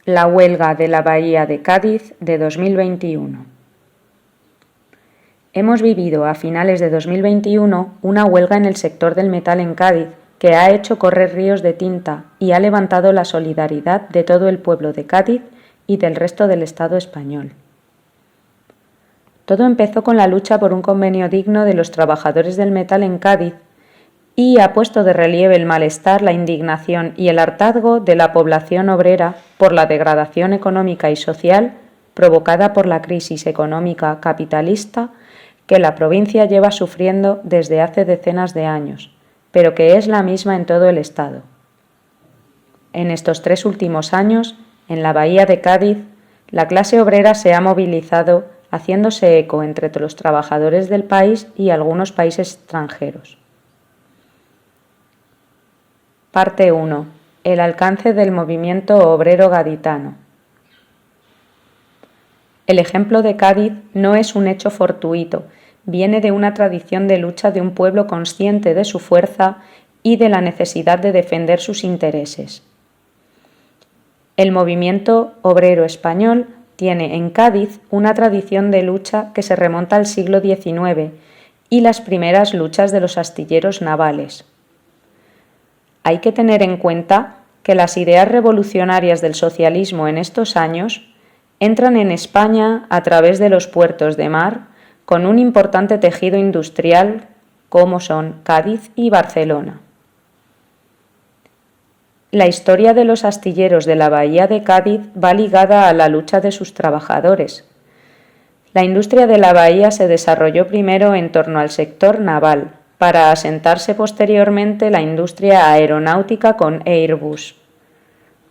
La huelga de la Bahía de Cádiz de 2021. Hemos vivido a finales de 2021 una huelga en el sector del metal en Cádiz que ha hecho correr ríos de tinta y ha levantado la solidaridad de todo el pueblo de Cádiz y del resto del Estado español. Todo empezó con la lucha por un convenio digno de los trabajadores del metal en Cádiz y ha puesto de relieve el malestar, la indignación y el hartazgo de la población obrera por la degradación económica y social provocada por la crisis económica capitalista que la provincia lleva sufriendo desde hace decenas de años, pero que es la misma en todo el Estado. En estos 3 últimos años, en la Bahía de Cádiz, la clase obrera se ha movilizado haciéndose eco entre los trabajadores del país y algunos países extranjeros. Parte 1. El alcance del movimiento obrero gaditano. El ejemplo de Cádiz no es un hecho fortuito, viene de una tradición de lucha de un pueblo consciente de su fuerza y de la necesidad de defender sus intereses. El movimiento obrero español tiene en Cádiz una tradición de lucha que se remonta al siglo XIX y las primeras luchas de los astilleros navales. Hay que tener en cuenta que las ideas revolucionarias del socialismo en estos años entran en España a través de los puertos de mar con un importante tejido industrial como son Cádiz y Barcelona. La historia de los astilleros de la Bahía de Cádiz va ligada a la lucha de sus trabajadores. La industria de la bahía se desarrolló primero en torno al sector naval, para asentarse posteriormente la industria aeronáutica con Airbus.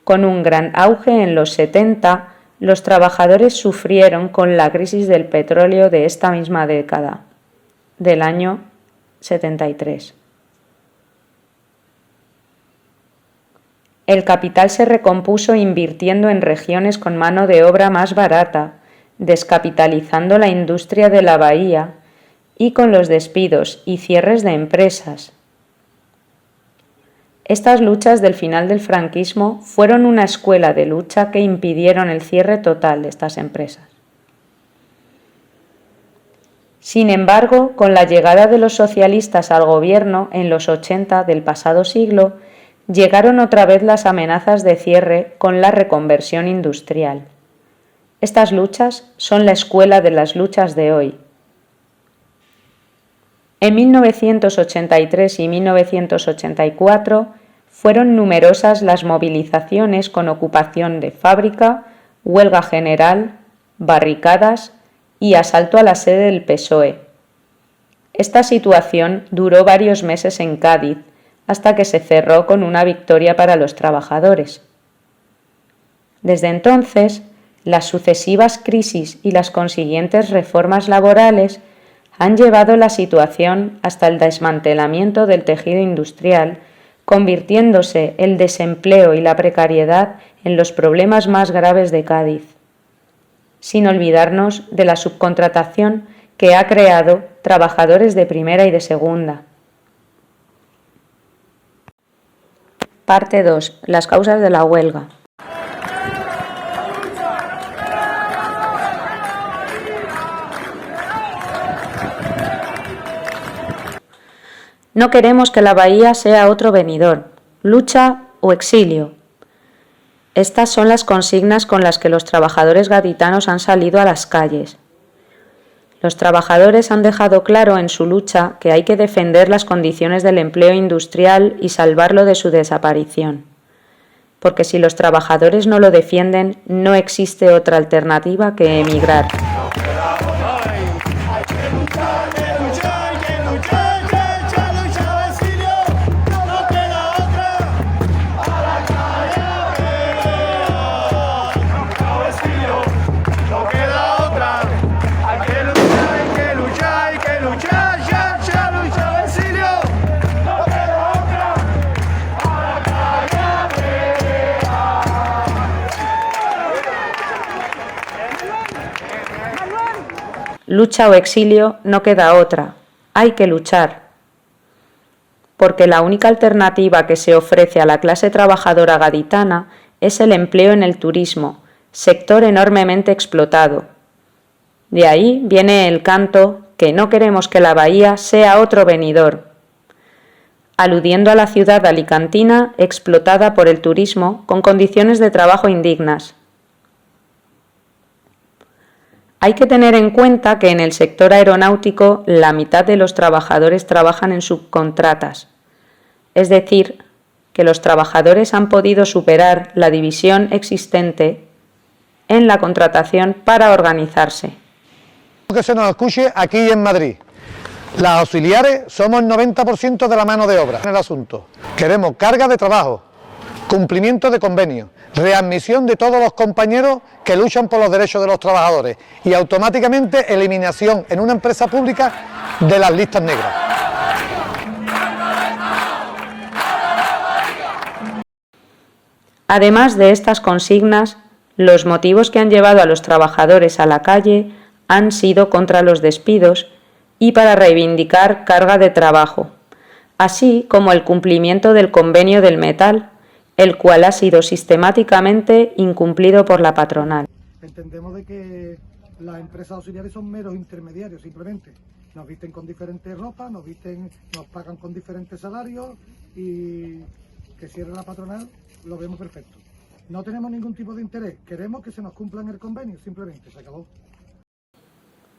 Con un gran auge en los 70, los trabajadores sufrieron con la crisis del petróleo de esta misma década, del año 73. El capital se recompuso invirtiendo en regiones con mano de obra más barata, descapitalizando la industria de la bahía, y con los despidos y cierres de empresas. Estas luchas del final del franquismo fueron una escuela de lucha que impidieron el cierre total de estas empresas. Sin embargo, con la llegada de los socialistas al gobierno en los 80 del pasado siglo, llegaron otra vez las amenazas de cierre con la reconversión industrial. Estas luchas son la escuela de las luchas de hoy. En 1983 y 1984 fueron numerosas las movilizaciones con ocupación de fábrica, huelga general, barricadas y asalto a la sede del PSOE. Esta situación duró varios meses en Cádiz, hasta que se cerró con una victoria para los trabajadores. Desde entonces, las sucesivas crisis y las consiguientes reformas laborales han llevado la situación hasta el desmantelamiento del tejido industrial, convirtiéndose el desempleo y la precariedad en los problemas más graves de Cádiz, sin olvidarnos de la subcontratación que ha creado trabajadores de primera y de segunda. Parte 2. Las causas de la huelga. No queremos que la bahía sea otro Benidorm, lucha o exilio. Estas son las consignas con las que los trabajadores gaditanos han salido a las calles. Los trabajadores han dejado claro en su lucha que hay que defender las condiciones del empleo industrial y salvarlo de su desaparición. Porque si los trabajadores no lo defienden, no existe otra alternativa que emigrar. Lucha o exilio, no queda otra. Hay que luchar. Porque la única alternativa que se ofrece a la clase trabajadora gaditana es el empleo en el turismo, sector enormemente explotado. De ahí viene el canto que no queremos que la bahía sea otro Benidorm, aludiendo a la ciudad alicantina explotada por el turismo con condiciones de trabajo indignas. Hay que tener en cuenta que en el sector aeronáutico la mitad de los trabajadores trabajan en subcontratas, es decir, que los trabajadores han podido superar la división existente en la contratación para organizarse. Que se nos escuche aquí en Madrid. Las auxiliares somos el 90% de la mano de obra en el asunto. Queremos carga de trabajo, cumplimiento de convenios, readmisión de todos los compañeros que luchan por los derechos de los trabajadores y automáticamente eliminación en una empresa pública de las listas negras. Además de estas consignas, los motivos que han llevado a los trabajadores a la calle han sido contra los despidos y para reivindicar carga de trabajo, así como el cumplimiento del convenio del metal, el cual ha sido sistemáticamente incumplido por la patronal. Entendemos de que las empresas auxiliares son meros intermediarios, simplemente. Nos visten con diferentes ropas, nos pagan con diferentes salarios y que cierre la patronal lo vemos perfecto. No tenemos ningún tipo de interés, queremos que se nos cumpla el convenio, simplemente, se acabó.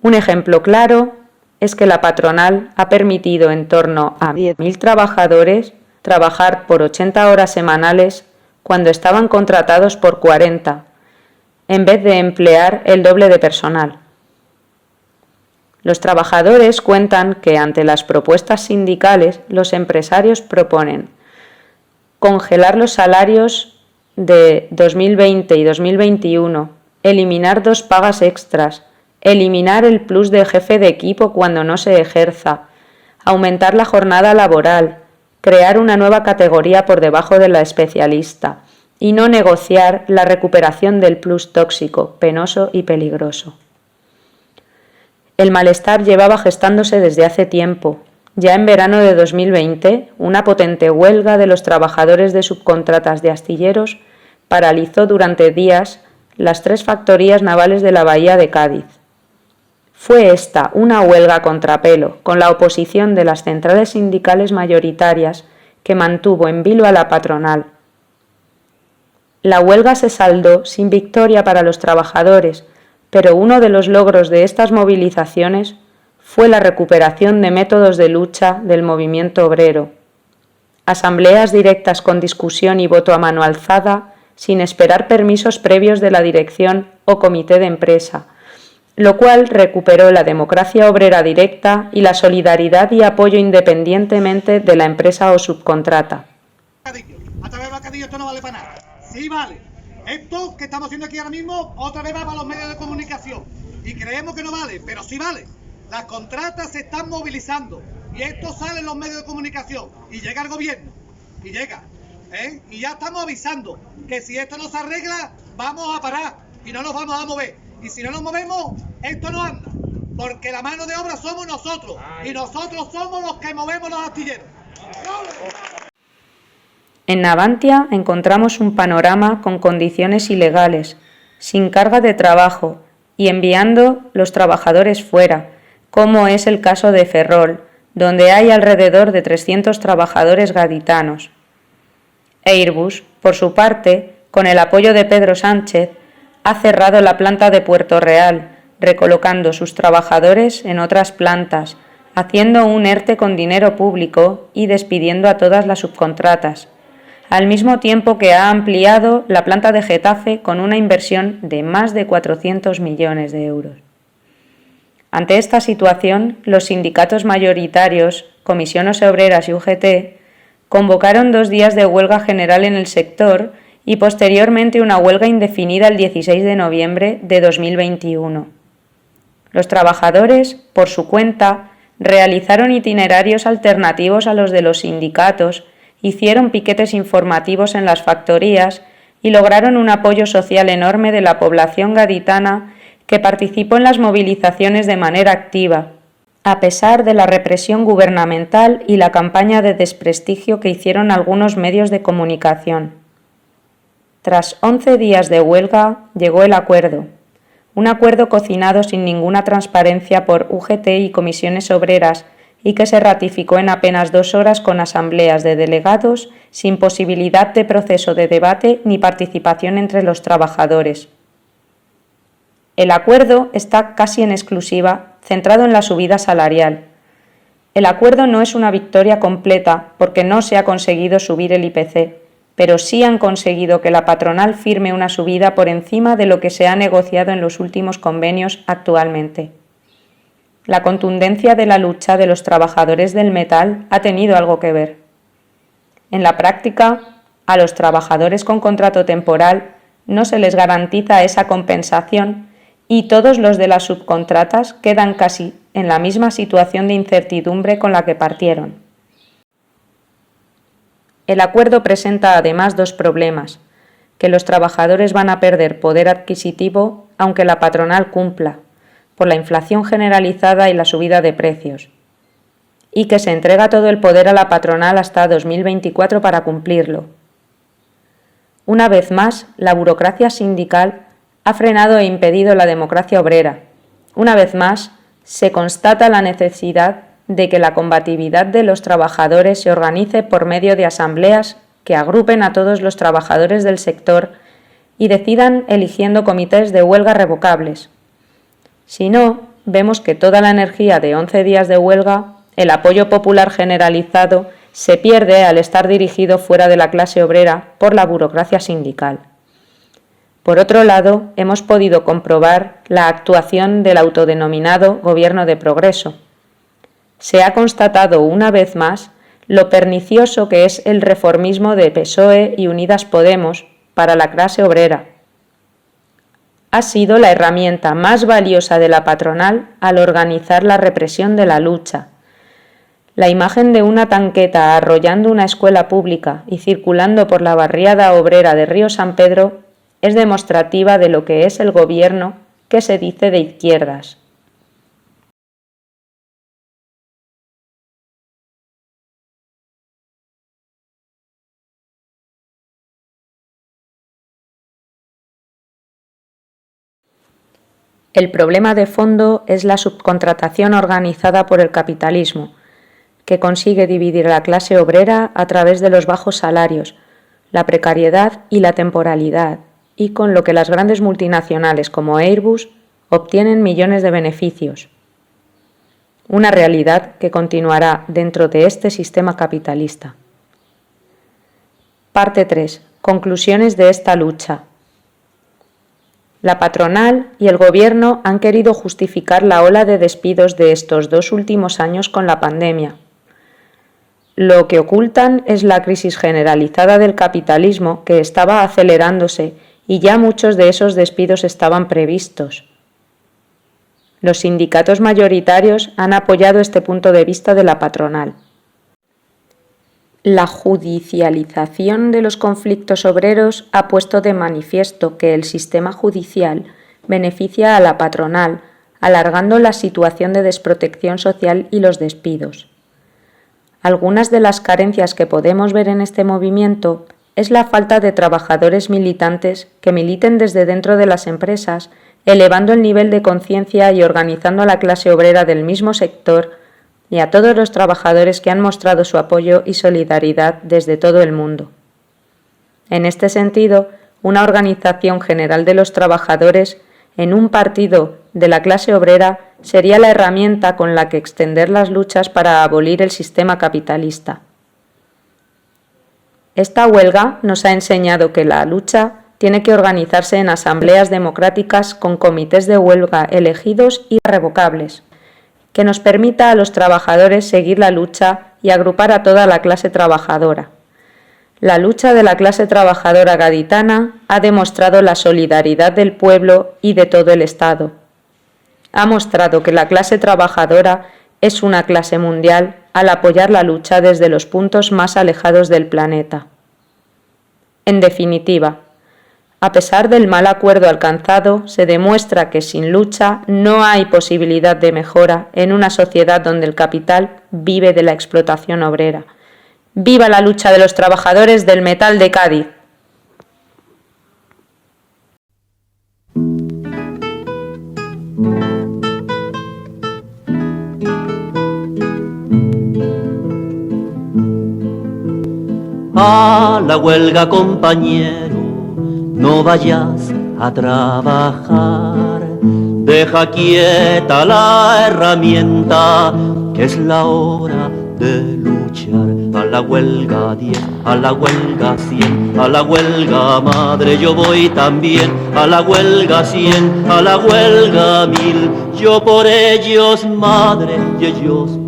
Un ejemplo claro es que la patronal ha permitido en torno a 10.000 trabajadores trabajar por 80 horas semanales cuando estaban contratados por 40, en vez de emplear el doble de personal. Los trabajadores cuentan que ante las propuestas sindicales los empresarios proponen congelar los salarios de 2020 y 2021, eliminar 2 pagas extras, eliminar el plus de jefe de equipo cuando no se ejerza, aumentar la jornada laboral, crear una nueva categoría por debajo de la especialista y no negociar la recuperación del plus tóxico, penoso y peligroso. El malestar llevaba gestándose desde hace tiempo. Ya en verano de 2020, una potente huelga de los trabajadores de subcontratas de astilleros paralizó durante días las 3 factorías navales de la bahía de Cádiz. Fue esta una huelga a contrapelo, con la oposición de las centrales sindicales mayoritarias que mantuvo en vilo a la patronal. La huelga se saldó sin victoria para los trabajadores, pero uno de los logros de estas movilizaciones fue la recuperación de métodos de lucha del movimiento obrero. Asambleas directas con discusión y voto a mano alzada, sin esperar permisos previos de la dirección o comité de empresa, lo cual recuperó la democracia obrera directa y la solidaridad y apoyo independientemente de la empresa o subcontrata. A través del bocadillo esto no vale para nada. Sí vale. Esto que estamos haciendo aquí ahora mismo otra vez va para los medios de comunicación y creemos que no vale, pero sí vale. Las contratas se están movilizando y esto sale en los medios de comunicación y llega el gobierno y llega, y ya estamos avisando que si esto no se arregla vamos a parar y no nos vamos a mover y si no nos movemos esto no anda porque la mano de obra somos nosotros y nosotros somos los que movemos los astilleros. En Navantia encontramos un panorama con condiciones ilegales, sin carga de trabajo y enviando los trabajadores fuera, como es el caso de Ferrol, donde hay alrededor de 300 trabajadores gaditanos. Airbus, por su parte, con el apoyo de Pedro Sánchez, ha cerrado la planta de Puerto Real, recolocando sus trabajadores en otras plantas, haciendo un ERTE con dinero público y despidiendo a todas las subcontratas, al mismo tiempo que ha ampliado la planta de Getafe con una inversión de más de 400 millones de euros. Ante esta situación, los sindicatos mayoritarios, Comisiones Obreras y UGT, convocaron 2 días de huelga general en el sector y posteriormente una huelga indefinida el 16 de noviembre de 2021. Los trabajadores, por su cuenta, realizaron itinerarios alternativos a los de los sindicatos, hicieron piquetes informativos en las factorías y lograron un apoyo social enorme de la población gaditana que participó en las movilizaciones de manera activa, a pesar de la represión gubernamental y la campaña de desprestigio que hicieron algunos medios de comunicación. Tras 11 días de huelga, llegó el acuerdo. Un acuerdo cocinado sin ninguna transparencia por UGT y comisiones obreras y que se ratificó en apenas 2 horas con asambleas de delegados sin posibilidad de proceso de debate ni participación entre los trabajadores. El acuerdo está casi en exclusiva centrado en la subida salarial. El acuerdo no es una victoria completa porque no se ha conseguido subir el IPC, pero sí han conseguido que la patronal firme una subida por encima de lo que se ha negociado en los últimos convenios actualmente. La contundencia de la lucha de los trabajadores del metal ha tenido algo que ver. En la práctica, a los trabajadores con contrato temporal no se les garantiza esa compensación y todos los de las subcontratas quedan casi en la misma situación de incertidumbre con la que partieron. El acuerdo presenta además 2 problemas: que los trabajadores van a perder poder adquisitivo aunque la patronal cumpla, por la inflación generalizada y la subida de precios, y que se entrega todo el poder a la patronal hasta 2024 para cumplirlo. Una vez más, la burocracia sindical ha frenado e impedido la democracia obrera. Una vez más, se constata la necesidad de que la combatividad de los trabajadores se organice por medio de asambleas que agrupen a todos los trabajadores del sector y decidan eligiendo comités de huelga revocables. Si no, vemos que toda la energía de 11 días de huelga, el apoyo popular generalizado, se pierde al estar dirigido fuera de la clase obrera por la burocracia sindical. Por otro lado, hemos podido comprobar la actuación del autodenominado Gobierno de Progreso. Se ha constatado una vez más lo pernicioso que es el reformismo de PSOE y Unidas Podemos para la clase obrera. Ha sido la herramienta más valiosa de la patronal al organizar la represión de la lucha. La imagen de una tanqueta arrollando una escuela pública y circulando por la barriada obrera de Río San Pedro es demostrativa de lo que es el gobierno que se dice de izquierdas. El problema de fondo es la subcontratación organizada por el capitalismo, que consigue dividir a la clase obrera a través de los bajos salarios, la precariedad y la temporalidad, y con lo que las grandes multinacionales como Airbus obtienen millones de beneficios. Una realidad que continuará dentro de este sistema capitalista. Parte 3. Conclusiones de esta lucha. La patronal y el gobierno han querido justificar la ola de despidos de estos 2 últimos años con la pandemia. Lo que ocultan es la crisis generalizada del capitalismo que estaba acelerándose y ya muchos de esos despidos estaban previstos. Los sindicatos mayoritarios han apoyado este punto de vista de la patronal. La judicialización de los conflictos obreros ha puesto de manifiesto que el sistema judicial beneficia a la patronal, alargando la situación de desprotección social y los despidos. Algunas de las carencias que podemos ver en este movimiento es la falta de trabajadores militantes que militen desde dentro de las empresas, elevando el nivel de conciencia y organizando a la clase obrera del mismo sector y a todos los trabajadores que han mostrado su apoyo y solidaridad desde todo el mundo. En este sentido, una organización general de los trabajadores en un partido de la clase obrera sería la herramienta con la que extender las luchas para abolir el sistema capitalista. Esta huelga nos ha enseñado que la lucha tiene que organizarse en asambleas democráticas con comités de huelga elegidos y revocables, que nos permita a los trabajadores seguir la lucha y agrupar a toda la clase trabajadora. La lucha de la clase trabajadora gaditana ha demostrado la solidaridad del pueblo y de todo el Estado. Ha mostrado que la clase trabajadora es una clase mundial al apoyar la lucha desde los puntos más alejados del planeta. En definitiva, a pesar del mal acuerdo alcanzado, se demuestra que sin lucha no hay posibilidad de mejora en una sociedad donde el capital vive de la explotación obrera. ¡Viva la lucha de los trabajadores del metal de Cádiz! A la huelga, compañero, no vayas a trabajar. Deja quieta la herramienta, que es la hora de luchar. A la huelga 10, a la huelga 100, a la huelga madre yo voy también. A la huelga 100, a la huelga 1000, yo por ellos madre y ellos